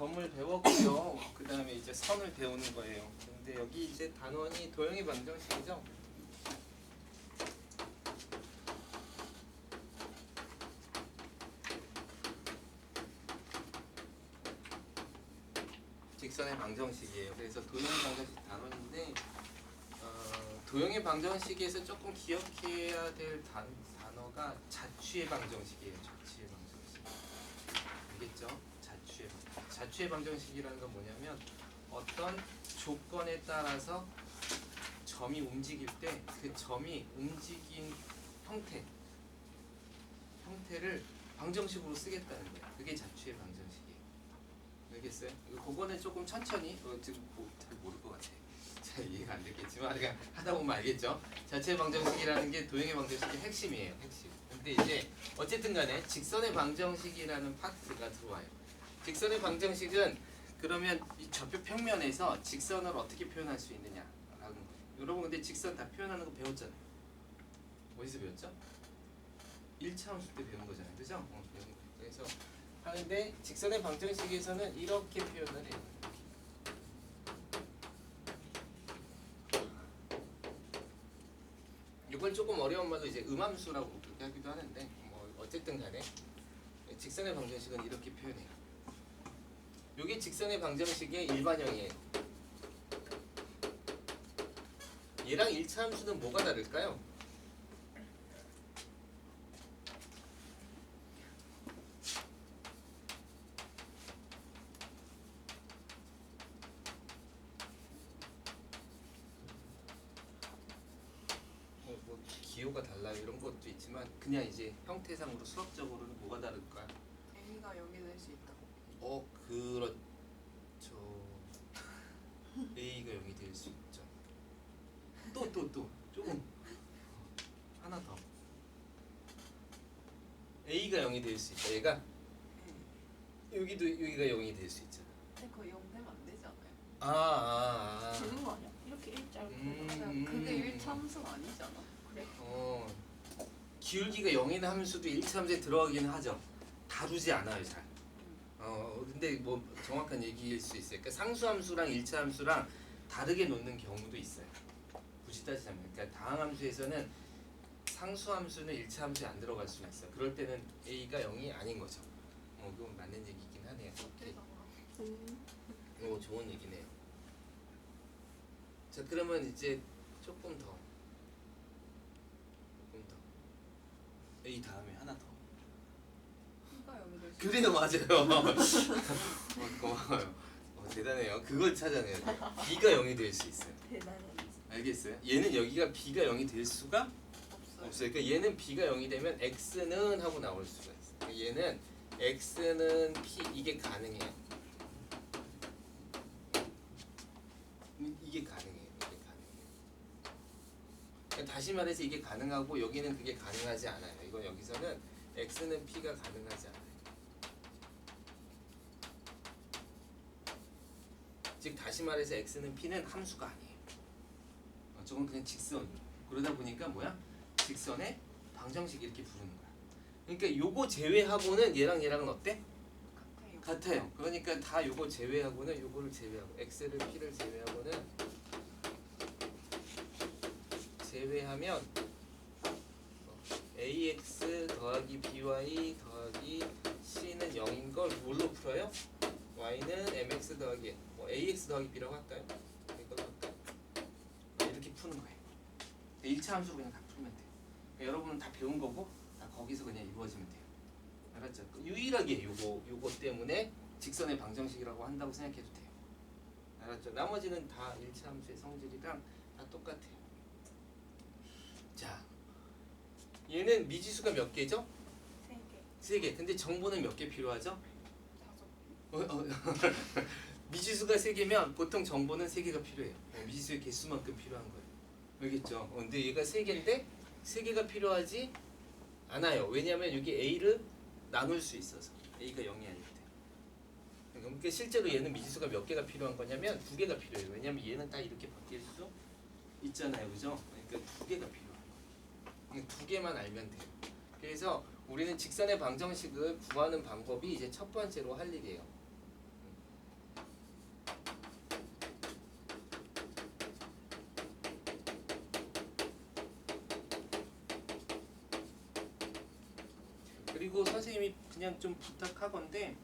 점을 배웠고요. 그 다음에 이제 선을 배우는 거예요. 근데 여기 이제 단원이 도형의 방정식이죠. 직선의 방정식이에요. 그래서 도형의 방정식 단원인데 도형의 방정식에서 조금 기억해야 될 단어가 자취의 방정식이에요. 자취의 방정식. 알겠죠? 자취의 방정식이라는 건 뭐냐면 어떤 조건에 따라서 점이 움직일 때 그 점이 움직인 형태를 방정식으로 쓰겠다는 거예요. 그게 자취의 방정식이에요. 알겠어요? 그거는 조금 천천히 지금 잘 모를 것 같아요. 잘 이해가 안 됐겠지만 그냥 하다 보면 알겠죠? 자취의 방정식이라는 게 도형의 방정식의 핵심이에요. 핵심. 근데 이제 어쨌든 간에 직선의 방정식이라는 파트가 들어와요. 직선의 방정식은 그러면 이 좌표 평면에서 직선을 어떻게 표현할 수 있느냐라는 거예요. 여러분 근데 직선 다 표현하는 거 배웠잖아요. 어디서 배웠죠? 1차 함수 때 배운 거잖아요. 그죠? 배운 거예요. 그래서 하는데 직선의 방정식에서는 이렇게 표현을 해요. 이걸 조금 어려운 말로 이제 음함수라고 그렇게 하기도 하는데 뭐 어쨌든 간에 직선의 방정식은 이렇게 표현해요. 이게 직선의 방정식의 일반형이에요. 얘랑 1차 함수는 뭐가 다를까요? 뭐 기호가 달라요 이런 것도 있지만 그냥 이제 형태상으로 수학적으로는 뭐가 다를까요? A가 0이 될 수 있다고. 그렇죠. A가 0이 될 수 있죠. 또 조금 하나 더. A가 0이 될 수 있다. 얘가 여기가 0이 될 수 있잖아. 근데 그거 0 되면 안 되지 않아요? 되는 거 아니야? 이렇게 일자로 그게 1차 함수가 아니잖아. 그래? 기울기가 0인 함수도 1차 함수에 들어가기는 하죠. 다루지 않아요 잘. 근데 뭐 정확한 얘기일 수 있어요. 그러니까 상수함수랑 1차 함수랑 다르게 놓는 경우도 있어요. 굳이 따지자면. 그러니까 다항함수에서는 상수함수는 1차 함수에 안 들어갈 수가 있어요. 그럴 때는 A가 0이 아닌 거죠. 그건 맞는 얘기긴 하네요. 오케이. 좋은 얘기네요. 자 그러면 이제 조금 더 A 다음에 하나 더. B가 0이 될 수 그래요 맞아요. 고마워요. 대단해요. 그걸 찾아내요. B가 0이 될 수 있어요. 대단해. 알겠어요? 얘는 여기가 B가 0이 될 수가 없어요. 없어요. 그러니까 얘는 B가 0이 되면 X는 하고 나올 수가 있어요. 그러니까 얘는 X는 P 이게 가능해요. 이게 가능해요. 그러니까 다시 말해서 이게 가능하고 여기는 그게 가능하지 않아요. 이건 여기서는 X는 P가 가능하지 않아요. 즉 다시 말해서 X는 P는 함수가 아니에요. 저건 그냥 직선이에요. 그러다 보니까 뭐야? 직선의 방정식 이렇게 부르는 거야. 그러니까 요거 제외하고는 얘랑은 어때? 같아요. 그러니까 다 요거 제외하고는 요거를 제외하고 X를 P를 제외하면 AX 더하기 BY 더하기 C는 0인 걸 뭘로 풀어요? Y는 MX 더하기 AX 더하기 B라고 할까요? 이걸로 할까요? 이렇게 푸는 거예요. 1차 함수 그냥 다 풀면 돼요. 그러니까 여러분은 다 배운 거고 다 거기서 그냥 이루어지면 돼요. 알았죠? 유일하게 요거 때문에 직선의 방정식이라고 한다고 생각해도 돼요. 알았죠? 나머지는 다 1차 함수의 성질이랑 다 똑같아요. 자, 얘는 미지수가 몇 개죠? 3개. 3개. 근데 정보는 몇 개 필요하죠? 5개. 미지수가 3개면 보통 정보는 3개가 필요해요. 미지수의 개수만큼 필요한 거예요. 알겠죠? 근데 얘가 3개인데 3개가 필요하지 않아요. 왜냐하면 여기 A를 나눌 수 있어서 A가 0이 아닐 때. 그러니까 실제로 얘는 미지수가 몇 개가 필요한 거냐면 2개가 필요해요. 왜냐하면 얘는 딱 이렇게 바뀔 수 있잖아요. 그죠? 그러니까 2개가 필요해요. 2개만 알면 돼요. 그래서 우리는 직선의 방정식을 구하는 방법이 이제 첫 번째로 할 일이에요. 그리고 선생님이 그냥 좀 부탁하건데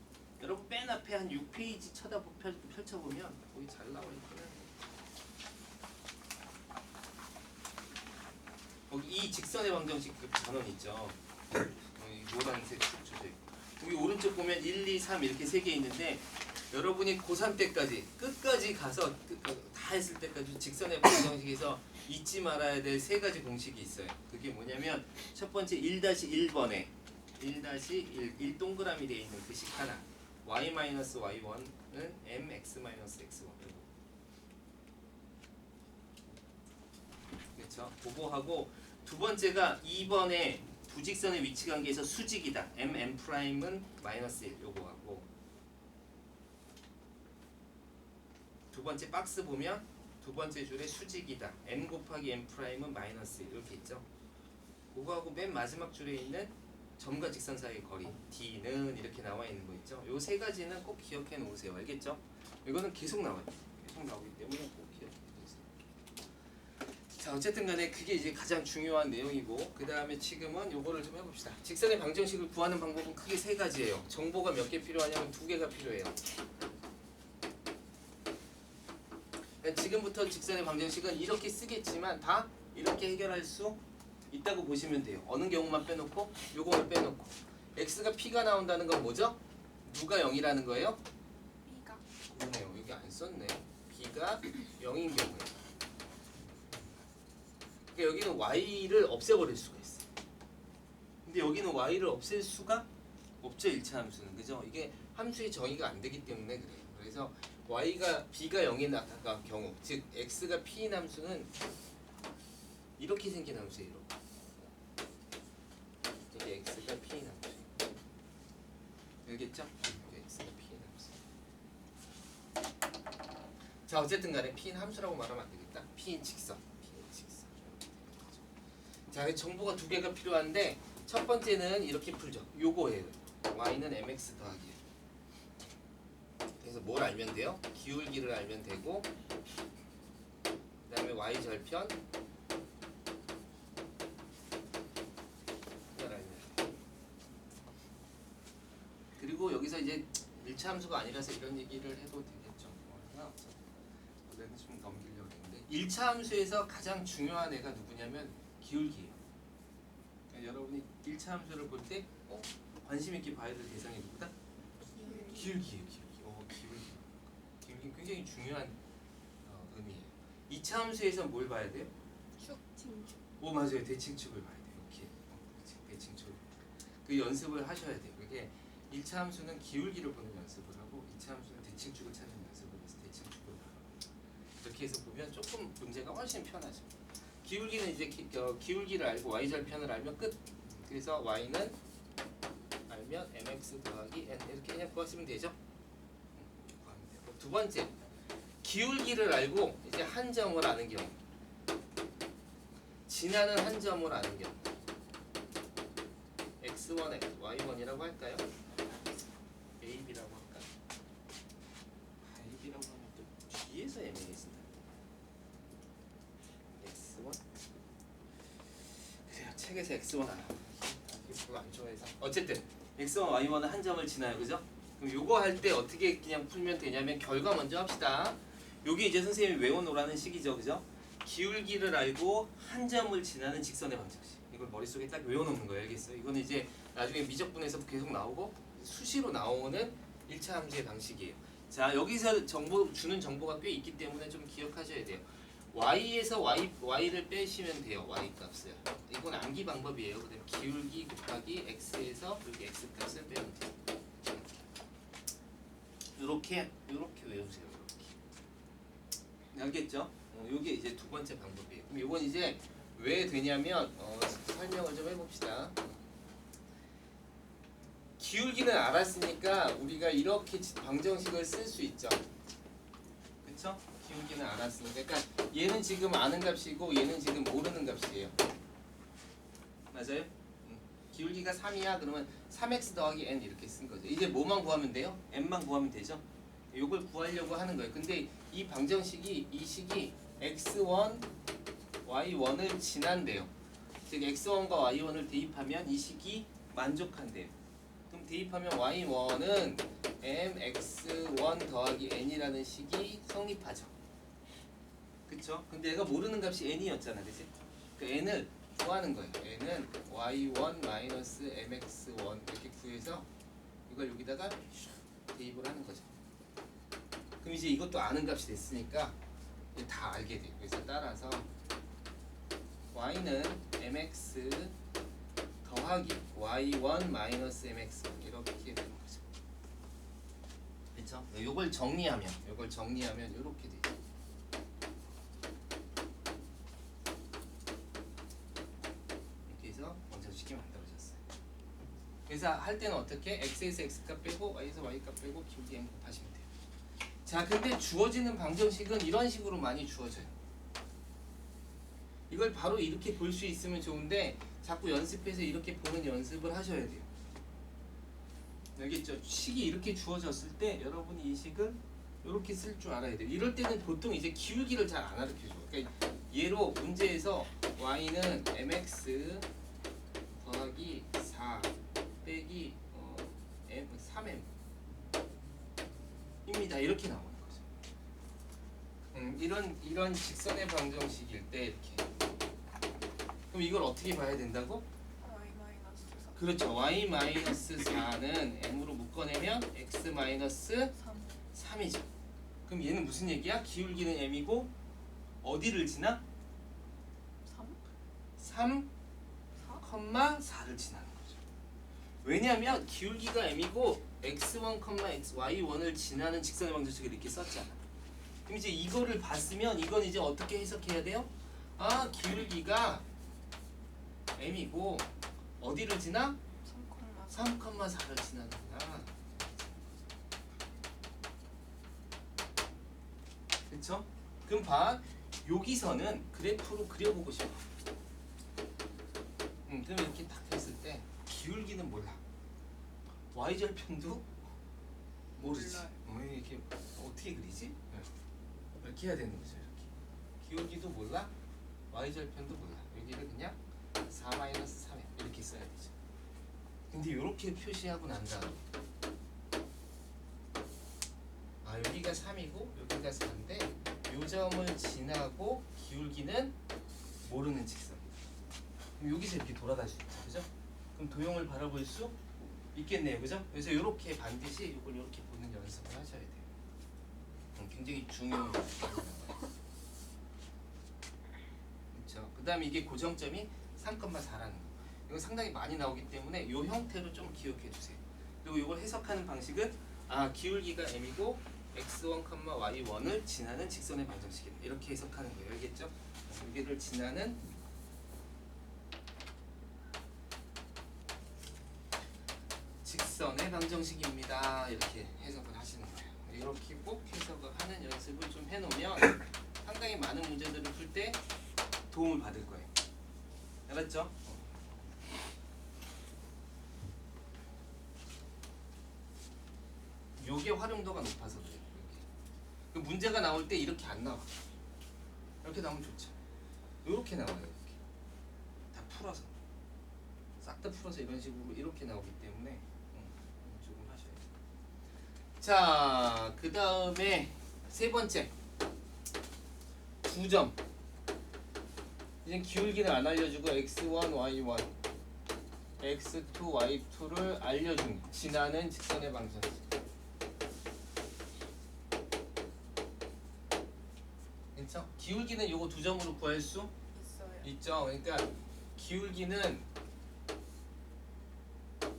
여러분 맨 앞에 한 6페이지 펼쳐보면 거기 잘 나와 있거든. 거기 이 직선의 방정식 그 전원 있죠. 이 노란색 쭉 쳐져 있고 여기 오른쪽 보면 1, 2, 3 이렇게 3개 있는데 여러분이 고3 때까지 끝까지 가서 다 했을 때까지 직선의 방정식에서 잊지 말아야 될 3가지 공식이 있어요. 그게 뭐냐면 첫 번째 1-1번에 1-1 동그라미 되어 있는 그 식 하나 y-y1은 mx-x1 그렇죠? 그거 하고 두 번째가 2번에 두 직선의 위치 관계에서 수직이다. m''은 -1 요거 하고 두 번째 박스 보면 두 번째 줄에 수직이다. m 곱하기 m''은 -1 이렇게 있죠. 그거하고 맨 마지막 줄에 있는 점과 직선 사이의 거리 d는 이렇게 나와 있는 거 있죠. 요 세 가지는 꼭 기억해 놓으세요. 알겠죠? 이거는 계속 나와요. 계속 나오기 때문에 꼭 기억해 놓으세요. 자, 어쨌든 간에 그게 이제 가장 중요한 내용이고 그 다음에 지금은 요거를 좀 해봅시다. 직선의 방정식을 구하는 방법은 크게 3가지예요. 정보가 몇 개 필요하냐면 2개가 필요해요. 그러니까 지금부터 직선의 방정식은 이렇게 쓰겠지만 다 이렇게 해결할 수 있다고 보시면 돼요. 어느 경우만 빼놓고 요거를 빼놓고 x가 p가 나온다는 건 뭐죠? 누가 0이라는 거예요? B가 그러네요. 여기 안 썼네. b가 0인 경우에 그러니까 여기는 y를 없애버릴 수가 있어요. 근데 여기는 y를 없앨 수가 없죠. 1차 함수는. 그죠? 이게 함수의 정의가 안 되기 때문에 그래요. 그래서 y가 b가 0인 경우 즉 x가 p인 함수는 이렇게 생긴 함수예요. 이게 x가 p인 함수. 알겠죠? 이게 x가 p인 함수. 자, 어쨌든 간에 p인 함수라고 말하면 안 되겠다. p인 직선. 자, 정보가 2개가 필요한데 첫 번째는 이렇게 풀죠. 요거예요. y는 mx 더하기. 그래서 뭘 알면 돼요? 기울기를 알면 되고 그 다음에 y 절편 그리고 여기서 이제 1차 함수가 아니라서 이런 얘기를 해도 되겠죠. 상관없어. 원래는 좀 넘기려고 했는데 1차 함수에서 가장 중요한 애가 누구냐면 기울기예요. 그러니까 여러분이 1차 함수를 볼 때 관심 있게 봐야 될 대상이 누구다? 기울기예요. 기울기. 기울기 굉장히 중요한 의미예요. 2차 함수에서 뭘 봐야 돼요? 축, 칭축. 맞아요. 대칭축을 봐야 돼요. 이렇게 대칭축. 그 연습을 하셔야 돼요. 그게 1차 함수는 기울기를 보는 연습을 하고 2차 함수는 대칭축을 찾는 연습을 해서 대칭축을 봐요. 이렇게 해서 보면 조금 문제가 훨씬 편하죠. 기울기는 이제 기울기를 알고 y절편을 알면 끝. 그래서 y는 알면 mx 더하기 n 이렇게 그냥 구하시면 되죠. 두 번째, 기울기를 알고 이제 한 점을 아는 경우, 지나는 한 점을 아는 경우, x1, y1이라고 할까요? AB라고 할까요? AB라고 하면 또 뒤에서 애매해진다. X1? 그래요. 책에서 X1 알아. 별로 안 좋아해서. 어쨌든 X1, Y1은 한 점을 지나요. 그죠? 그럼 요거 할 때 어떻게 그냥 풀면 되냐면 결과 먼저 합시다. 요게 이제 선생님이 외워놓으라는 식이죠. 그죠? 기울기를 알고 한 점을 지나는 직선의 방정식. 이걸 머릿속에 딱 외워놓는 거예요. 알겠어요? 이거는 이제 나중에 미적분에서도 계속 나오고 수시로 나오는 1차 함수의 방식이에요. 자, 여기서 주는 정보가 꽤 있기 때문에 좀 기억하셔야 돼요. y에서 y를 빼시면 돼요. y 값을. 이건 암기 방법이에요. 그다음에 기울기 곱하기 x에서 여기 x 값을 빼면 돼요. 이렇게 외우세요. 이렇게. 알겠죠? 이게 이제 두 번째 방법이에요. 그럼 이건 이제 왜 되냐면 설명을 좀 해봅시다. 기울기는 알았으니까 우리가 이렇게 방정식을 쓸 수 있죠. 그쵸? 기울기는 알았으니까. 그러니까 얘는 지금 아는 값이고 얘는 지금 모르는 값이에요. 맞아요? 기울기가 3이야. 그러면 3x 더하기 n 이렇게 쓴 거죠. 이제 뭐만 구하면 돼요? n만 구하면 되죠. 이걸 구하려고 하는 거예요. 근데 이 방정식이 이 식이 x1, y1을 지난대요. 즉 x1과 y1을 대입하면 이 식이 만족한대요. 그럼 대입하면 y1은 mx1 더하기 n이라는 식이 성립하죠. 그쵸? 근데 얘가 모르는 값이 n이었잖아, 그치? 그 n을 구하는 거예요. n은 y1 마이너스 mx1 이렇게 구해서 이걸 여기다가 대입을 하는 거죠. 그럼 이제 이것도 아는 값이 됐으니까 이제 다 알게 돼요. 그래서 따라서 y는 mx 더하기 y1 마이너스 mx1 이렇게 되는 거죠. 그렇죠? 이걸 정리하면 이렇게 되죠. 이렇게 해서 원자식이 만들어졌어요. 그래서 할 때는 어떻게 x에서 x값 빼고 y에서 y값 빼고 기울기 m 곱하시면 돼요. 자, 근데 주어지는 방정식은 이런 식으로 많이 주어져요. 이걸 바로 이렇게 볼 수 있으면 좋은데 자꾸 연습해서 이렇게 보는 연습을 하셔야 돼요. 알겠죠? 식이 이렇게 주어졌을 때 여러분이 이 식을 이렇게 쓸 줄 알아야 돼요. 이럴 때는 보통 이제 기울기를 잘 안 가르쳐줘. 그러니까 예로 문제에서 y는 mx 더하기 4 빼기 m 3m 입니다. 이렇게 나오는 거죠. 이런 직선의 방정식일 때 이렇게. 그럼 이걸 어떻게 봐야 된다고? y-4 그렇죠. y-4는 m으로 묶어내면 x-3이죠. 3 그럼 얘는 무슨 얘기야? 기울기는 m이고 어디를 지나? 3? 3,4를 지나는 거죠. 왜냐하면 기울기가 m이고 x1, y1을 지나는 직선의 방정식을 이렇게 썼잖아. 그럼 이제 이거를 봤으면 이건 이제 어떻게 해석해야 돼요? 아, 기울기가 m이고 어디를 지나? 3,4를 지나는구나. 그쵸? 그럼 봐. 여기서는 그래프로 그려보고 싶어. 그럼 이렇게 딱 했을 때 기울기는 몰라. y절편도 모르지. 몰라요. 이렇게 어떻게 그리지? 이렇게 해야 되는 거죠. 이렇게. 기울기도 몰라. y절편도 몰라. 여기를 그냥 4-3 이렇게 써야 되죠. 근데 이렇게 표시하고 난 다음에 아, 여기가 3이고 여기가 4인데 요 점을 지나고 기울기는 모르는 직선. 그럼 여기서 이렇게 돌아갈 수 있죠. 그죠? 그럼 도형을 바라볼 수 있겠네요. 그죠? 그래서 이렇게 반드시 이걸 이렇게 보는 연습을 하셔야 돼요. 굉장히 중요한 거예요. 그렇죠? 그 다음에 이게 고정점이 3,4라는 거. 이거 상당히 많이 나오기 때문에 이 형태로 좀 기억해 두세요. 그리고 이걸 해석하는 방식은 아, 기울기가 m이고 x1, y1을 지나는 직선의 방정식이다. 이렇게 해석하는 거예요. 알겠죠? 여기를 지나는 직선의 방정식입니다. 이렇게 해석을 하시는 거예요. 이렇게 꼭 해석을 하는 연습을 좀 해놓으면 상당히 많은 문제들을 풀 때 도움을 받을 거예요. 알았죠? 요게 활용도가 높아서 그래요. 그 문제가 나올 때 이렇게 안 나와. 이렇게 나오면 좋죠. 이렇게 나와요. 이렇게 다 풀어서 싹 다 풀어서 이런 식으로 이렇게 나오기 때문에 조금 하셔야 돼요. 자, 그 다음에 세 번째 2점. 이제 기울기는 안 알려주고 x1, y1, x2, y2를 알려준 지나는 직선의 방정식. 그렇죠? 기울기는 요거 2점으로 구할 수 있어요. 있죠. 그러니까 기울기는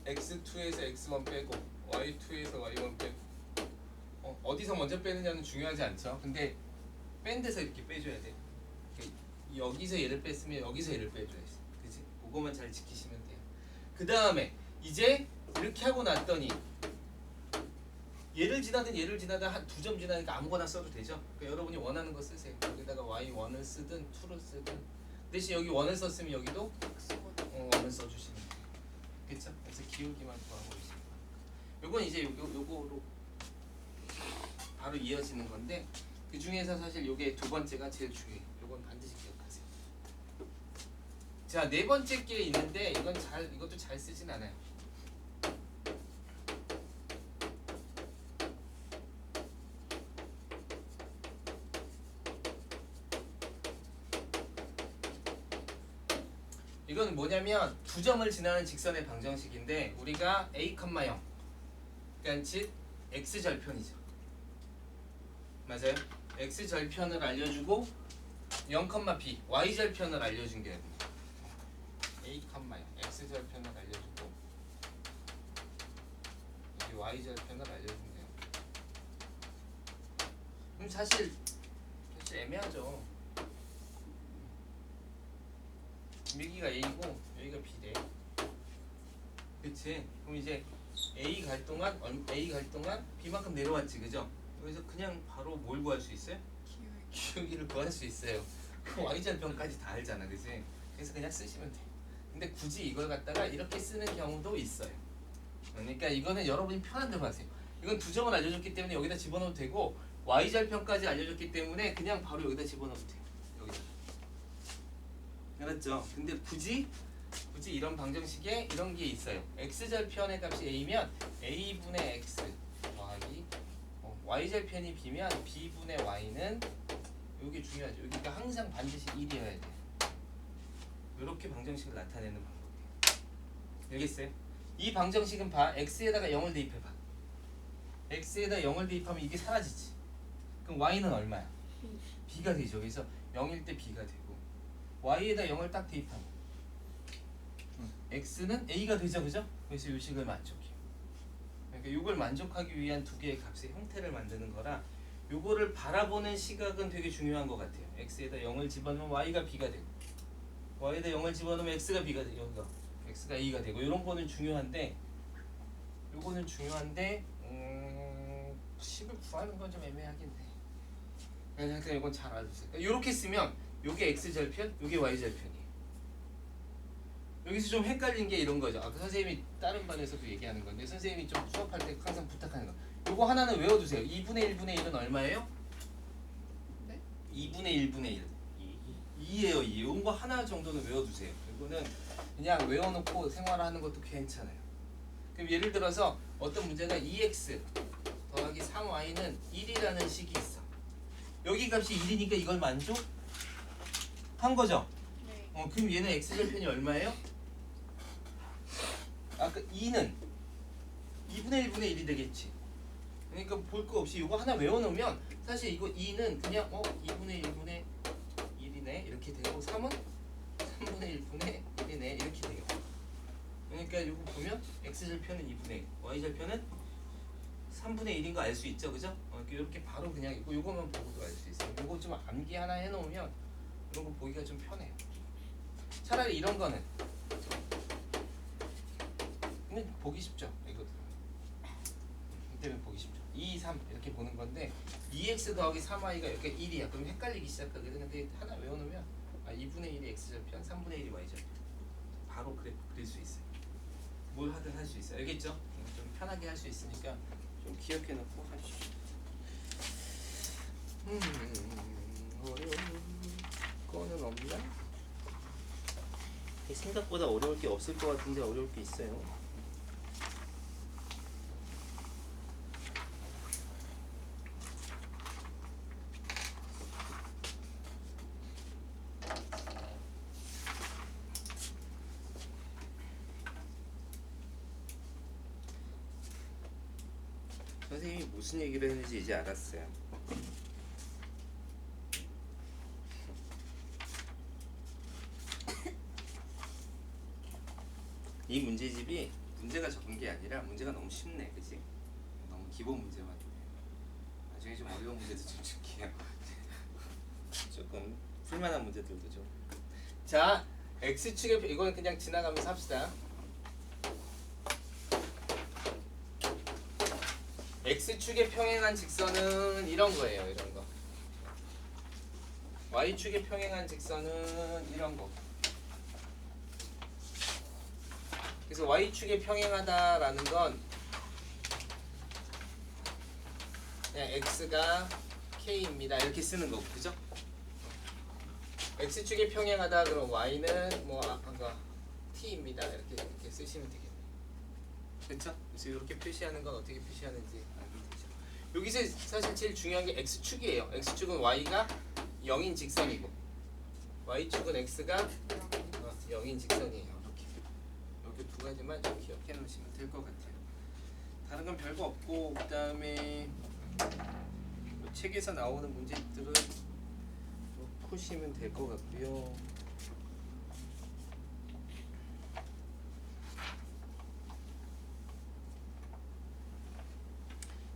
x2에서 x1 빼고 y2에서 y1 빼고 어디서 먼저 빼느냐는 중요하지 않죠. 근데 뺀 데서 이렇게 빼줘야 돼. 여기서 얘를 뺐으면 여기서 얘를 빼줘야지. 그치? 그거만 잘 지키시면 돼요. 그 다음에 이제 이렇게 하고 났더니 얘를 지나든 한 2점 지나니까 아무거나 써도 되죠. 그러니까 여러분이 원하는 거 쓰세요. 여기다가 y1을 쓰든 2를 쓰든 대신 여기 1을 썼으면 여기도 x1 1을 써주시면 돼요. 그쵸? 그래서 기울기만 구하고 계시면 요건 이제 요거로 바로 이어지는 건데 그 중에서 사실 요게 두 번째가 제일 중요해요. 요건 반드시 기억하세요. 자, 네 번째 게 있는데 이것도 잘 쓰진 않아요. 이건 뭐냐면 두 점을 지나는 직선의 방정식인데 우리가 a, 0 그러니까 즉 x절편이죠. 맞아요? x절편을 알려주고 0, b y절편을 알려준 게 a, 0 x절편을 알려주고 여기 y절편을 알려준 게요. 그럼 사실 애매하죠. 여기가 a고 여기가 b래. 그치? 그럼 이제 a 갈 동안 b만큼 내려왔지, 그죠? 여기서 그냥 바로 뭘 구할 수 있어요? 기울기를 구할 수 있어요. 그 y절편까지 다 알잖아, 그치? 그래서 그냥 쓰시면 돼. 근데 굳이 이걸 갖다가 이렇게 쓰는 경우도 있어요. 그러니까 이거는 여러분이 편한 대로 하세요. 이건 두 점을 알려줬기 때문에 여기다 집어넣어도 되고 y절편까지 알려줬기 때문에 그냥 바로 여기다 집어넣어도 돼요. 여기다. 알았죠? 근데 굳이 이런 방정식에 이런 게 있어요. x절편의 값이 a면 a분의 x 더하기 y절편이 b면 b분의 y는 이게 중요하죠. 여기가 항상 반드시 1이어야 돼. 이렇게 방정식을 나타내는 방법이에요. 알겠어요? 이 방정식은 봐. x에다가 0을 대입해봐. x에다 0을 대입하면 이게 사라지지. 그럼 y는 얼마야? b가 되죠. 그래서 0일 때 b가 되고 y에다 0을 딱 대입하면 x는 a가 되죠. 그죠? 그래서 이 식을 만족해요. 그러니까 이걸 만족하기 위한 두 개의 값의 형태를 만드는 거라 요거를 바라보는 시각은 되게 중요한 것 같아요. x에다 0을 집어넣으면 y가 b가 되고 y에다 0을 집어넣으면 x가 b가 되고 여기가 x가 a가 되고 이런 거는 중요한데 요거는 중요한데 10을 구하는 건 좀 애매하긴 해. 그러니까 이건 잘 알아주세요. 그러니까 이렇게 쓰면 요게 x절편, 요게 y절편이에요. 여기서 좀 헷갈린 게 이런 거죠. 아까 선생님이 다른 반에서도 얘기하는 건데 선생님이 좀 수업할 때 항상 부탁하는 거. 요거 하나는 외워두세요. 2분의 1분의 1은 얼마예요? 네? 2분의 1분의 1. 2예요. 2. 이런 거 하나 정도는 외워두세요. 이거는 그냥 외워놓고 생활하는 것도 괜찮아요. 그럼 예를 들어서 어떤 문제가 2x 더하기 3y는 1이라는 식이 있어. 여기 값이 1이니까 이걸 만족한 거죠? 네. 그럼 얘는 x절편이 얼마예요? 아까 2는 2분의 1분의 1이 되겠지. 그러니까 볼 거 없이 이거 하나 외워놓으면 사실 이거 2는 그냥 2분의 1분의 1이네 이렇게 되고 3은 3분의 1분의 1이네 이렇게 돼요. 그러니까 이거 보면 x절편은 2분의 1, y절편은 3분의 1인 거 알 수 있죠, 그죠? 이렇게 바로 그냥 이거만 보고도 알 수 있어요. 이거 좀 암기 하나 해놓으면 이런 거 보기가 좀 편해요. 차라리 이런 거는 근데 보기 쉽죠, 이거 때문에 보기 쉽죠. 2, 3 이렇게 보는 건데 2x 더하기 3y가 이렇게 1이야. 그럼 헷갈리기 시작하거든. 근데 하나 외워놓으면 2분의 1이 x절편, 3분의 1이 y절편 바로 그릴 수 있어요. 뭘 하든 할 수 있어요. 알겠죠? 좀 편하게 할 수 있으니까 좀 기억해놓고 하시죠. 어려운 거는 없나? 생각보다 어려울 게 없을 것 같은데 어려울 게 있어요. 선생님이 무슨 얘기를 했는지 이제 알았어요. 이 문제집이 문제가 적은 게 아니라 문제가 너무 쉽네, 그치? 너무 기본 문제만. 나중에 좀 어려운 문제도 좀 줄게요. 조금 풀만한 문제들도 좀. 자, x축의 이건 그냥 지나가면서 합시다. x축에 평행한 직선은 이런 거예요, 이런 거. y축에 평행한 직선은 이런 거. 그래서 y축에 평행하다라는 건 그냥 x가 k입니다. 이렇게 쓰는 거고, 그죠? x축에 평행하다 그럼 y는 뭐 아까 t입니다. 이렇게 쓰시면 되겠네요. 그렇죠? 그래서 이렇게 표시하는 건 어떻게 표시하는지 알면 되죠. 여기서 사실 제일 중요한 게 x축이에요. x축은 y가 0인 직선이고 y축은 x가 0인 직선이에요. 이렇게 여기 두 가지만 좀 기억해 놓으시면 될 것 같아요. 다른 건 별거 없고 그다음에 책에서 나오는 문제들은 푸시면 될 것 같고요.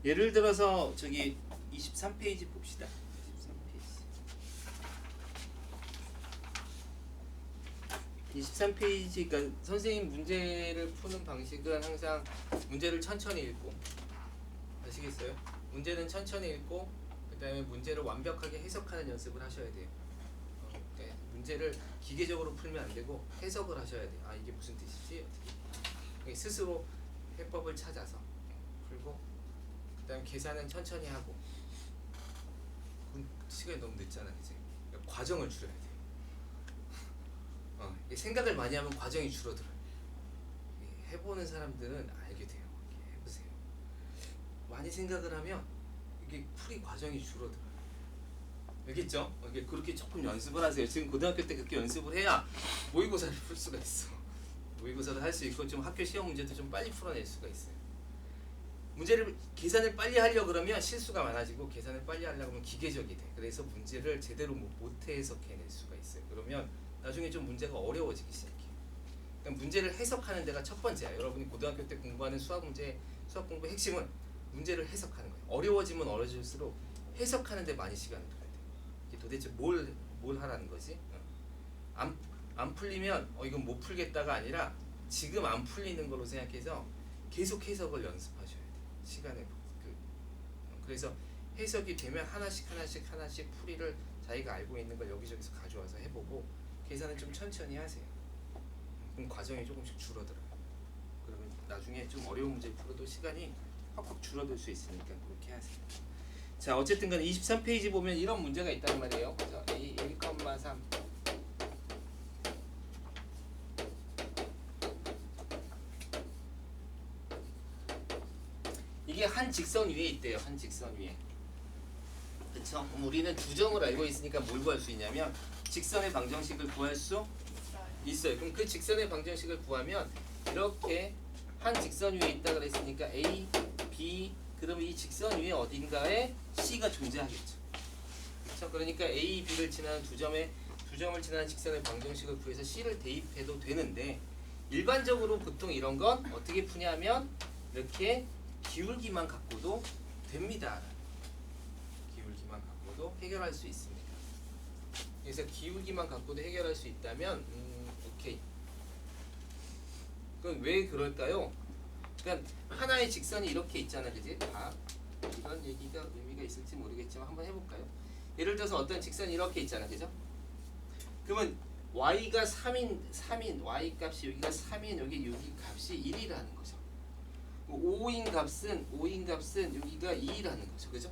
예를 들어서 저기 23페이지 봅시다. 23페이지. 그러니까 선생님 문제를 푸는 방식은 항상 문제를 천천히 읽고, 아시겠어요? 문제는 천천히 읽고 그다음에 문제를 완벽하게 해석하는 연습을 하셔야 돼요. 그러니까 문제를 기계적으로 풀면 안 되고 해석을 하셔야 돼요. 아, 이게 무슨 뜻이지? 어떻게 스스로 해법을 찾아서 풀고, 그다음에 계산은 천천히 하고. 시간이 너무 늦잖아, 그치? 그러니까 과정을 줄여야 돼요. 생각을 많이 하면 과정이 줄어들어요. 해보는 사람들은 알게 돼요. 해보세요. 많이 생각을 하면 이게 풀이 과정이 줄어들어요. 알겠죠? 이게 그렇게 조금 연습을 하세요. 지금 고등학교 때 그렇게 연습을 해야 모의고사를 풀 수가 있어. 모의고사도 할 수 있고 좀 학교 시험 문제도 좀 빨리 풀어낼 수가 있어요. 문제를 계산을 빨리 하려 그러면 실수가 많아지고, 계산을 빨리 하려고 하면 기계적이 돼. 그래서 문제를 제대로 못 해석해낼 수가 있어요. 그러면 나중에 좀 문제가 어려워지기 시작해요. 그러니까 문제를 해석하는 데가 첫 번째야. 여러분이 고등학교 때 공부하는 수학 공부의 핵심은 문제를 해석하는 거예요. 어려워지면 어려질수록 해석하는 데 많이 시간을 들어야 돼요. 이게 도대체 뭘 하라는 거지? 안 풀리면 이건 못 풀겠다가 아니라 지금 안 풀리는 걸로 생각해서 계속 해석을 연습하셔야 돼요. 시간에 그래서 해석이 되면 하나씩 풀이를 자기가 알고 있는 걸 여기저기서 가져와서 해보고, 계산은 좀 천천히 하세요. 그럼 과정이 조금씩 줄어들어요. 그러면 나중에 좀 어려운 문제 풀어도 시간이 확 줄어들 수 있으니까 그렇게 하세요. 자, 어쨌든 간에 23페이지 보면 이런 문제가 있단 말이에요. 그래서 A 1,3 이게 한 직선 위에 있대요. 한 직선 위에. 그쵸? 그럼 우리는 두 점을 알고 있으니까 뭘 구할 수 있냐면 직선의 방정식을 구할 수 있어요. 그럼 그 직선의 방정식을 구하면 이렇게 한 직선 위에 있다 그랬으니까 A, B, 그러면 이 직선 위에 어딘가에 C가 존재하겠죠. 그렇죠? 그러니까 A, B를 지나는 두 점을 지나는 직선의 방정식을 구해서 C를 대입해도 되는데, 일반적으로 보통 이런 건 어떻게 푸냐면 이렇게 기울기만 갖고도 됩니다. 기울기만 갖고도 해결할 수 있습니다. 그래서 기울기만 갖고도 해결할 수 있다면 오케이. 그럼 왜 그럴까요? 그러니까 하나의 직선이 이렇게 있잖아, 그지? 이런 얘기가 의미가 있을지 모르겠지만 한번 해볼까요? 예를 들어서 어떤 직선이 이렇게 있잖아, 그죠? 그러면 y가 3인 y 값이 여기가 3인 여기 값이 1이라는 거죠. 5인 값은 여기가 2라는 거죠, 그죠?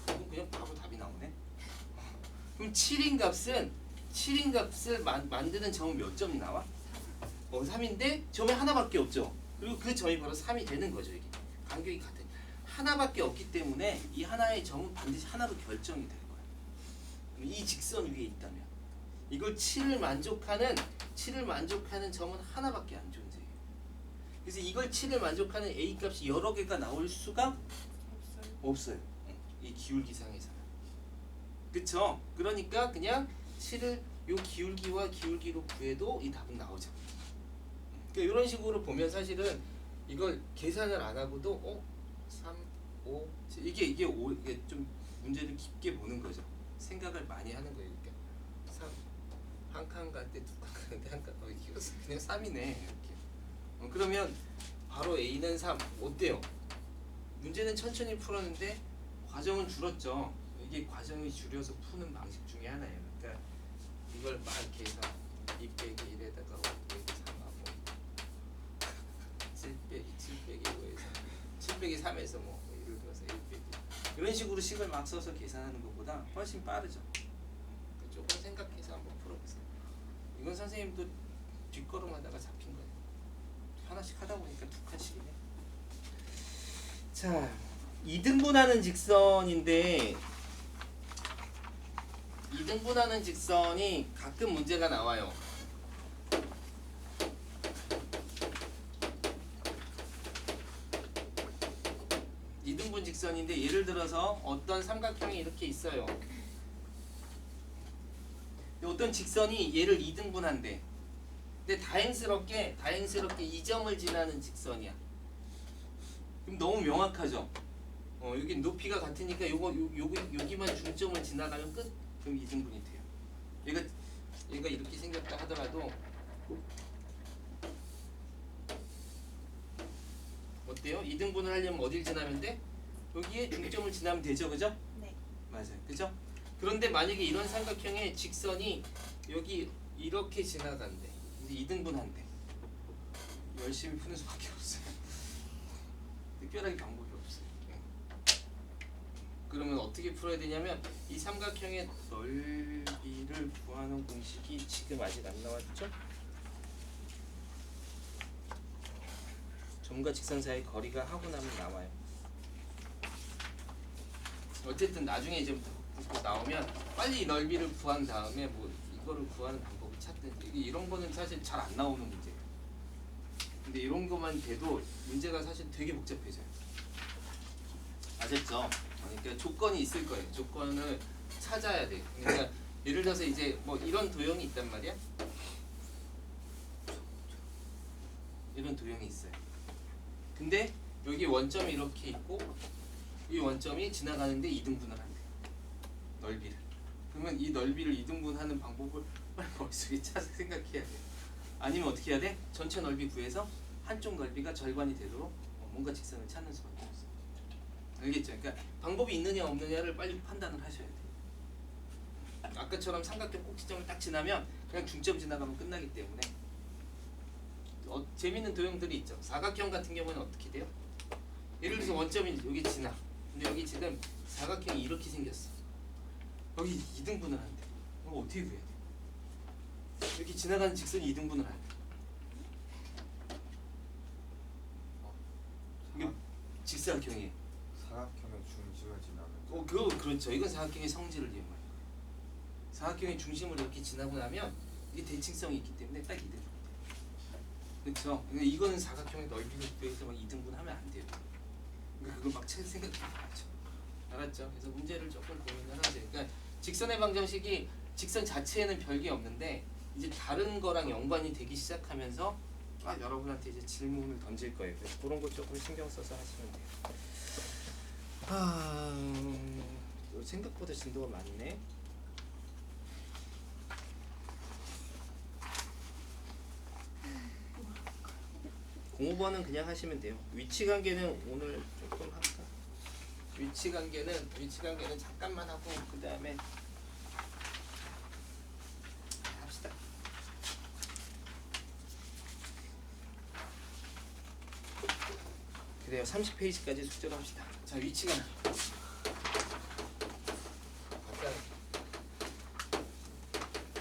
그럼 그냥 바로 답이 나오네. 그럼 7인 값을 만드는 점은 몇 점이 나와? 3인데 점이 하나밖에 없죠. 그리고 그 점이 바로 3이 되는 거죠. 이게 간격이 같은 하나밖에 없기 때문에 이 하나의 점은 반드시 하나로 결정이 될 거예요. 이 직선 위에 있다면 이걸 7을 만족하는 점은 하나밖에 안 존재해요. 그래서 이걸 7을 만족하는 A 값이 여러 개가 나올 수가 없어요. 이 기울기상에서는. 그쵸? 그러니까 그냥 7을 요 기울기와 기울기로 구해도 이 답은 나오죠. 그러니까 이런 식으로 보면 사실은 이걸 계산을 안 하고도 3, 5 이게 좀 문제를 깊게 보는 거죠. 생각을 많이 하는 거예요. 그러니까 3 한 칸 갈 때 두 칸 가는데 한 칸 그냥 3이네 이렇게. 그러면 바로 A는 3 어때요? 문제는 천천히 풀었는데 과정은 줄었죠. 이게 과정이 줄여서 푸는 방식 중에 하나예요. 그러니까 이걸 막 이렇게 해서 2 빼기 1에다가 5 빼기 3하고 7 빼기 5에서 7 빼기 3에서 뭐 예를 들어서 1 빼기 이런 식으로 식을 막 써서 계산하는 것보다 훨씬 빠르죠. 조금 생각해서 한번 풀어보세요. 이건 선생님도 뒷걸음하다가 잡힌 거예요. 하나씩 하다 보니까 두 칸씩이네. 자, 2등분하는 직선인데 2등분하는 직선이 가끔 문제가 나와요. 직선인데 예를 들어서 어떤 삼각형이 이렇게 있어요. 어떤 직선이 얘를 2등분한대. 근데 다행스럽게 이 점을 지나는 직선이야. 그럼 너무 명확하죠. 여기 높이가 같으니까 여기만 중점을 지나가면 끝. 그럼 2등분이 돼요. 얘가 이렇게 생겼다 하더라도 어때요? 2등분을 하려면 어딜 지나면 돼? 여기에 중점을 지나면 되죠, 그죠? 네. 맞아요, 그죠? 그런데 만약에 이런 삼각형의 직선이 여기 이렇게 지나간대. 이제 2등분한대. 열심히 푸는 수밖에 없어요. 특별하게 방법이 없어요. 그러면 어떻게 풀어야 되냐면 이 삼각형의 넓이를 구하는 공식이 지금 아직 안 나왔죠? 점과 직선 사이 거리가 하고 나면 나와요. 어쨌든 나중에 이제 나오면 빨리 이 넓이를 구한 다음에 뭐 이거를 구하는 방법을 찾든지 이런 거는 사실 잘 안 나오는 문제예요. 근데 이런 것만 돼도 문제가 사실 되게 복잡해져요. 아셨죠? 그러니까 조건이 있을 거예요. 조건을 찾아야 돼. 그러니까 예를 들어서 이제 뭐 이런 도형이 있단 말이야. 이런 도형이 있어요. 근데 여기 원점이 이렇게 있고 이 원점이 지나가는데 2등분을 한대. 넓이를. 그러면 이 넓이를 2등분하는 방법을 빨리 머릿속에 찾아 생각해야 돼. 아니면 어떻게 해야 돼? 전체 넓이 구해서 한쪽 넓이가 절반이 되도록 뭔가 직선을 찾는 수밖에 없어. 알겠죠? 그러니까 방법이 있느냐 없느냐를 빨리 판단을 하셔야 돼. 아까처럼 삼각형 꼭지점을 딱 지나면 그냥 중점 지나가면 끝나기 때문에 재밌는 도형들이 있죠. 사각형 같은 경우는 어떻게 돼요? 예를 들어서 원점이 여기 지나. 근데 여기 지금 사각형이 이렇게 생겼어. 여기 2등분을 한대. 이거 어떻게 구해야 돼? 이렇게 지나가는 직선이 2등분을 한대. 이게 직사각형이에요. 사각형의 중심을 지나면 그렇죠. 이건 사각형의 성질을 이용해요. 사각형의 중심을 이렇게 지나고 나면 이게 대칭성이 있기 때문에 딱 2등분. 그렇죠. 그러니까 이거는 사각형의 넓이를 구해서 막 2등분 하면 안 돼요. 그러니까 그걸 막 생각해야죠. 알았죠? 그래서 문제를 조금 고민을 하세요. 그러니까 직선의 방정식이 직선 자체에는 별게 없는데 이제 다른 거랑 연관이 되기 시작하면서 여러분한테 이제 질문을 던질 거예요. 그래서 그런 거 조금 신경 써서 하시면 돼요. 생각보다 진도가 많네. 공부번은 그냥 하시면 돼요. 위치 관계는 오늘 조금 할까? 위치 관계는 잠깐만 하고 그 다음에 합시다. 그래요. 30페이지까지 숙제를 합시다. 자, 위치 관계.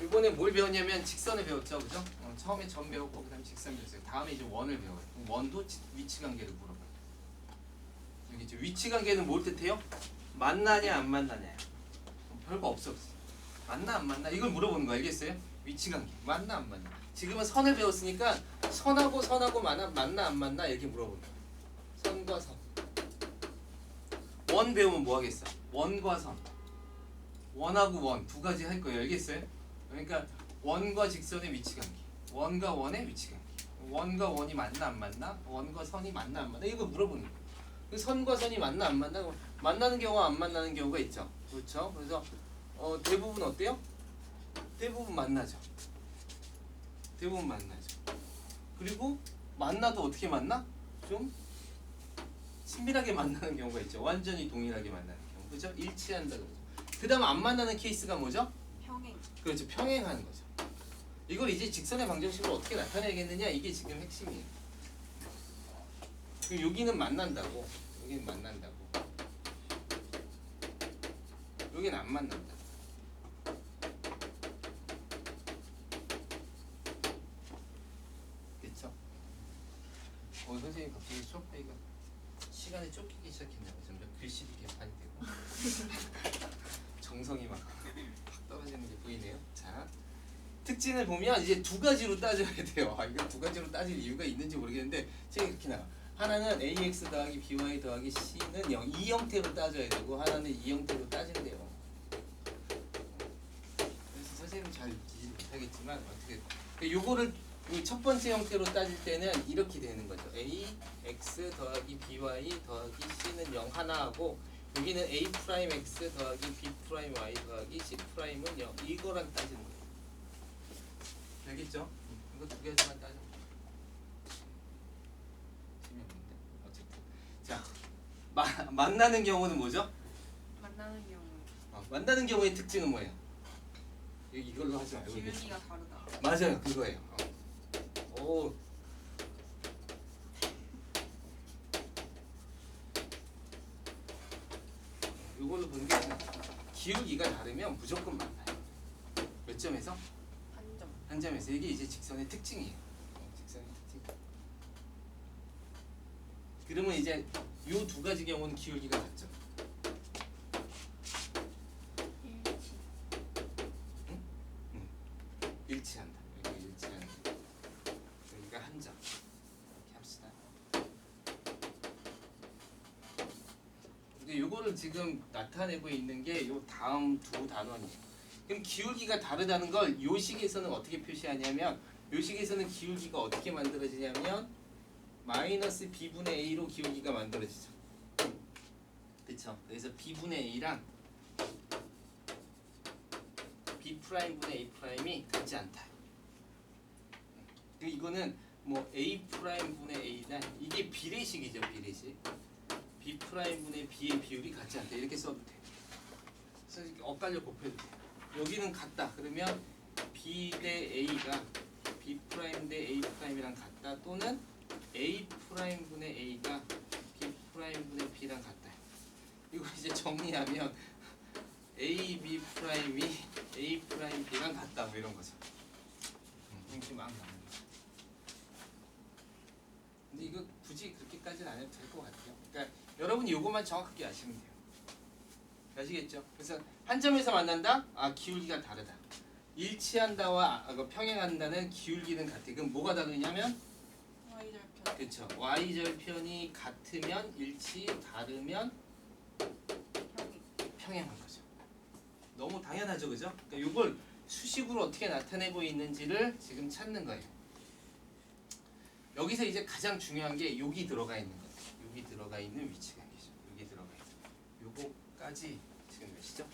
이번에 뭘 배웠냐면 직선을 배웠죠, 그죠? 처음에 점 배웠고 그다음에 직선 배웠어요. 다음에 이제 원을 배워요. 원도 위치 관계를 물어봐요. 여기죠. 위치 관계는 뭘 뜻해요? 만나냐 안 만나냐. 별거 없어. 만나 안 만나 이걸 물어보는 거 알겠어요? 위치 관계 만나 안 만나. 지금은 선을 배웠으니까 선하고 만나 안 만나 이렇게 물어보는 거예요. 선과 선. 원 배우면 뭐 하겠어? 원과 선. 원하고 원 두 가지 할 거예요. 알겠어요? 그러니까 원과 직선의 위치 관계, 원과 원의 위치 관계, 원과 원이 만나 안 만나, 원과 선이 만나 안 만나 이거 물어보는 거예요. 선과 선이 만나 안 만나, 만나는 경우와 안 만나는 경우가 있죠. 그렇죠? 그래서 대부분 어때요? 대부분 만나죠. 대부분 만나죠. 그리고 만나도 어떻게 만나? 좀 친밀하게 만나는 경우가 있죠. 완전히 동일하게 만나는 경우, 그죠? 일치한다 그러죠. 그다음 안 만나는 케이스가 뭐죠? 평행. 그렇죠. 평행하는 거죠. 이걸 이제 직선의 방정식으로 어떻게 나타내겠느냐 이게 지금 핵심이에요. 그럼 여기는 만난다고, 여기는 만난다고, 여기는 안 만난다. 됐죠? 선생님 갑자기 수업하기가 시간이 쫓기기 시작했나요? 점점 글씨도 개판이 되고 정성이 막 떨어지는 게 보이네요. 자, 특징을 보면 이제 두 가지로 따져야 돼요. 이거 두 가지로 따질 이유가 있는지 모르겠는데 제가 이렇게 나가. 하나는 ax 더하기 by 더하기 c는 0. 이 형태로 따져야 되고 하나는 이 형태로 따진대요. 그래서 선생님 잘 이해 못하겠지만 어떻게 요거를 첫 번째 형태로 따질 때는 이렇게 되는 거죠. a x 더하기 by 더하기 c는 0 하나 하고 여기는 a 프라임 x 더하기 b 프라임 y 더하기 c 프라임은 0 이거랑 따지는 거예요. 알겠죠? 이거 두 개에서만 따져. 재미없는데 어쨌든 자 만나는 경우는 뭐죠? 만나는 경우 만나는 경우의 특징은 뭐예요? 이걸로 하지 말고 이게. 기울기가 다르다. 맞아요, 그거예요. 오. 이걸로 보는 게 기울기가 다르면 무조건 만나요. 몇 점에서? 한 점. 한 점에서. 이게 이제 직선의 특징이에요. 직선의 특징. 그러면 이제 요 두 가지 경우는 기울기가 같죠. 일치. 일치한다. 여기 일치하는. 여기가 한 점. 이렇게 합시다. 근데 요거를 지금 나타내고 있는 게 요 다음 두 단원이에요. 그럼 기울기가 다르다는 걸 요 식에서는 어떻게 표시하냐면 요 식에서는 기울기가 어떻게 만들어지냐면 마이너스 b분의 a로 기울기가 만들어지죠. 그쵸? 그래서 b분의 a랑 b 프라임분의 a 프라임이 같지 않다. 그리고 이거는 뭐 a 프라임분의 a나 이게 비례식이죠, 비례식. b 프라임분의 b의 비율이 같지 않다. 이렇게 써도 돼. 그래서 이렇게 엇갈려 곱해도 돼. 여기는 같다. 그러면 b 대 a가 b 프라임 대 a 프라임이랑 같다. 또는 a 프라임분의 a가 b 프라임분의 b랑 같다. 이거 이제 정리하면 a b 프라임이 a 프라임 b랑 같다. 뭐 이런 거죠. 이렇게 막 나오는 거죠. 근데 이거 굳이 그렇게까지는 안 해도 될 것 같아요. 그러니까 여러분이 요것만 정확하게 아시면 돼요. 아시겠죠? 그래서 한 점에서 만난다? 아, 기울기가 다르다. 일치한다와 평행한다는 기울기는 같아. 그럼 뭐가 다르냐면 y절편. 그쵸. y절편이 같으면 일치, 다르면 평행한 거죠. 너무 당연하죠, 그죠? 그러니까 이걸 수식으로 어떻게 나타내고 있는지를 지금 찾는 거예요. 여기서 이제 가장 중요한 게 여기 들어가 있는 거예요. 여기 들어가 있는 위치 관계죠. 여기 들어가 있는. 요거까지 지금 몇 시죠?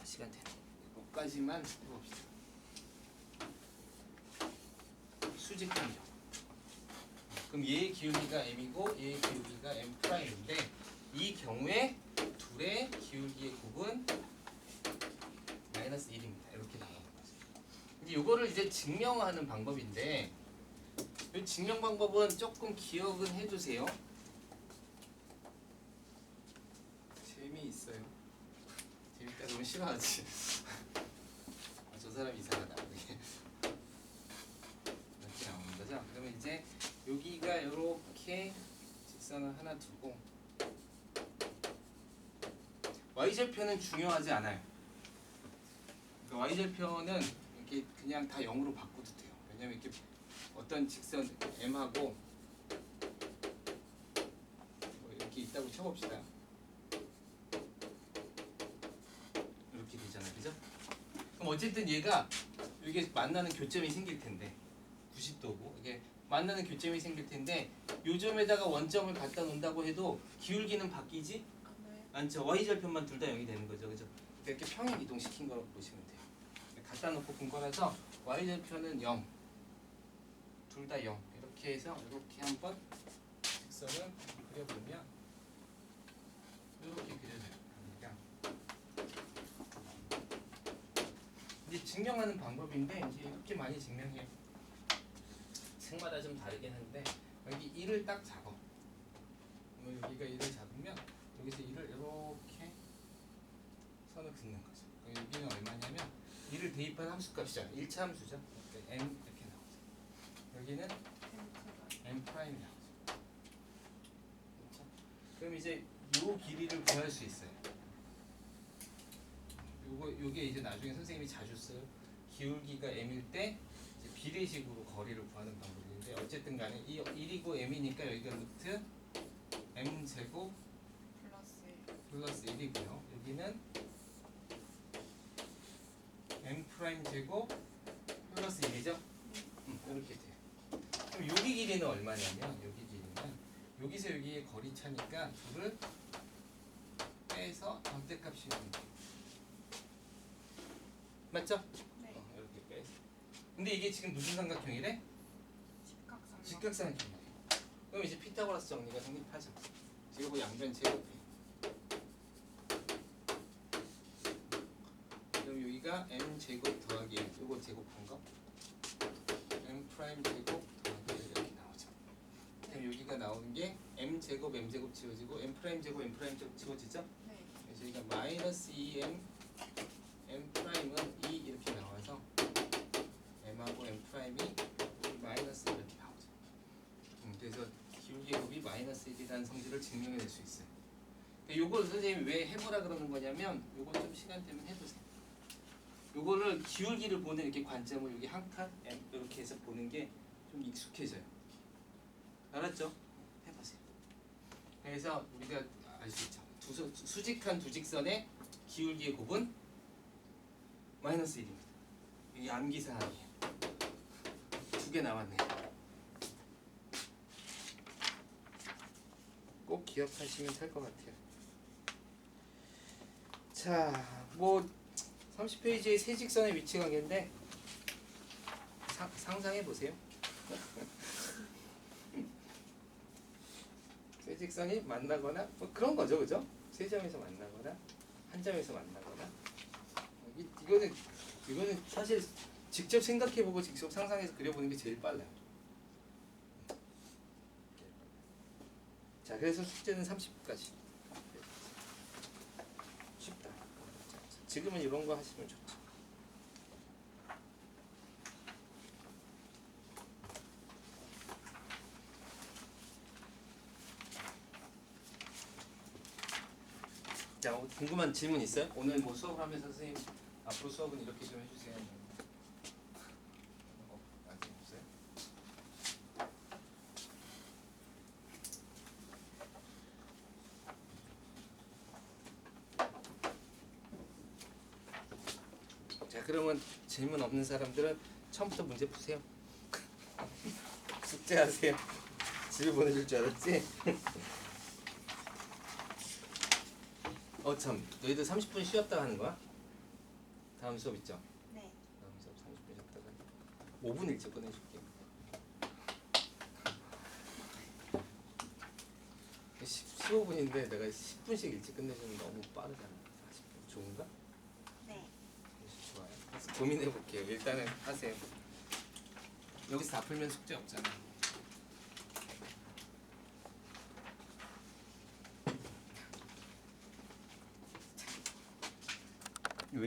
시간 되네. 요거까지만 해봅시다. 수직 관계. 그럼 얘의 기울기가 m이고 얘의 기울기가 m 프라임인데 이 경우에 둘의 기울기의 곱은 마이너스 1입니다. 이렇게 나오는 거죠. 근데 이거를 이제 증명하는 방법인데 이 증명 방법은 조금 기억은 해두세요. 재미있어요. 재밌다 그러면 싫어하지. 아, 저 사람 이상하다. 이렇게 나오는 거죠. 그러면 이제 여기가 이렇게 직선을 하나 두고 y절편은 중요하지 않아요. 그러니까 y절편은 이렇게 그냥 다 0으로 바꿔도 돼요. 왜냐면 이렇게 어떤 직선 m하고 뭐 이렇게 있다고 쳐봅시다. 이렇게 되잖아요, 그죠? 그럼 어쨌든 얘가 이게 만나는 교점이 생길 텐데 90도고 이게 만나는 교점이 생길 텐데 요 점에다가 원점을 갖다 놓는다고 해도 기울기는 바뀌지 않죠. y절편만 둘 다 0이 되는 거죠, 그죠? 이렇게 평행 이동시킨 거라고 보시면 돼요. 갖다 놓고 본 거라서 y절편은 0, 둘 다 0 이렇게 해서 이렇게 한번 직선을 그려보면 이렇게 그려져요. 그러니까 이제 증명하는 방법인데 이제 이렇게 많이 증명해요. 층마다 좀 다르긴 한데 여기 1을 딱 잡아. 여기가 1을 잡으면 여기서 1을 이렇게 선을 긋는 거죠. 여기는 얼마냐면 1을 대입한 함수값이죠. 1차 함수죠. 그러니까 m 이렇게 나오죠. 여기는 m 프라임이 나오죠. 그렇죠? 그럼 이제 요 길이를 구할 수 있어요. 요게 이제 나중에 선생님이 자주 써요. 기울기가 m일 때 이제 비례식으로 거리를 구하는 방법인데 되는데 어쨌든 간에 이 1이고 m이니까 여기가 루트 m제곱 플러스 플러스 1이고요. 여기는 m 프라임 제곱 플러스 1이죠? 이렇게 돼요. 그럼 여기 길이는 얼마냐면 여기 길이는 여기서 여기에 거리 차니까 둘을 빼서 절대값이 있는 거예요. 맞죠? 네. 이렇게 빼서. 근데 이게 지금 무슨 삼각형이래? 직각삼각. 직각삼각형이에요. 그럼 이제 피타고라스 정리가 성립하죠. 제곱 양변 제곱해. 그럼 여기가 m 제곱 더하기 1, 요거 제곱한 거. m 프라임 제곱 더하기 1 이렇게 나오죠. 그럼 여기가 나오는 게 m 제곱 지워지고 m 프라임 제곱 지워지죠? 네. 그래서 여기가 마이너스 2m m 프라임은 2 이렇게 나와서 m하고 m 프라임이 마이너스 이렇게 나오죠. 그래서 기울기의 곱이 마이너스 1이라는 성질을 증명해낼 수 있어요. 요걸 선생님이 왜 해보라 그러는 거냐면 요건 좀 시간 되면 해보세요. 요거를 기울기를 보는 이렇게 관점을 여기 한 칸 이렇게 해서 보는 게 좀 익숙해져요. 알았죠? 해보세요. 그래서 우리가 알 수 있죠. 수직한 두 직선의 기울기의 곱은 마이너스 1입니다. 이게 암기사항이에요. 두 개 나왔네요. 꼭 기억하시면 될 것 같아요. 자, 뭐 30페이지의 세 직선의 위치 관계인데 상상해 보세요. 세 직선이 만나거나 뭐 그런 거죠, 그죠? 세 점에서 만나거나 한 점에서 만나거나 이거는 사실 직접 생각해보고 직접 상상해서 그려보는 게 제일 빨라요. 자, 그래서 숙제는 30까지. 쉽다. 지금은 이런 거 하시면 좋죠. 자, 궁금한 질문 있어요? 오늘 뭐 수업을 하면서 선생님 앞으로 수업은 이렇게 좀 해주세요. 아직 없어요? 자, 그러면 질문 없는 사람들은 처음부터 문제 푸세요. 숙제하세요. 집에 보내줄 줄 알았지? 참, 너희들 30분 쉬었다 하는 거야? 다음 수업 있죠? 네. 다음 수업 30분 쉬었다가 5분 일찍 꺼내줄게. 15분인데 내가 10분씩 일찍 끝내주면 너무 빠르잖아. 40분. 좋은가? 네. 좋아요. 그래서 고민해 볼게요. 일단은 하세요. 여기서 다 풀면 숙제 없잖아.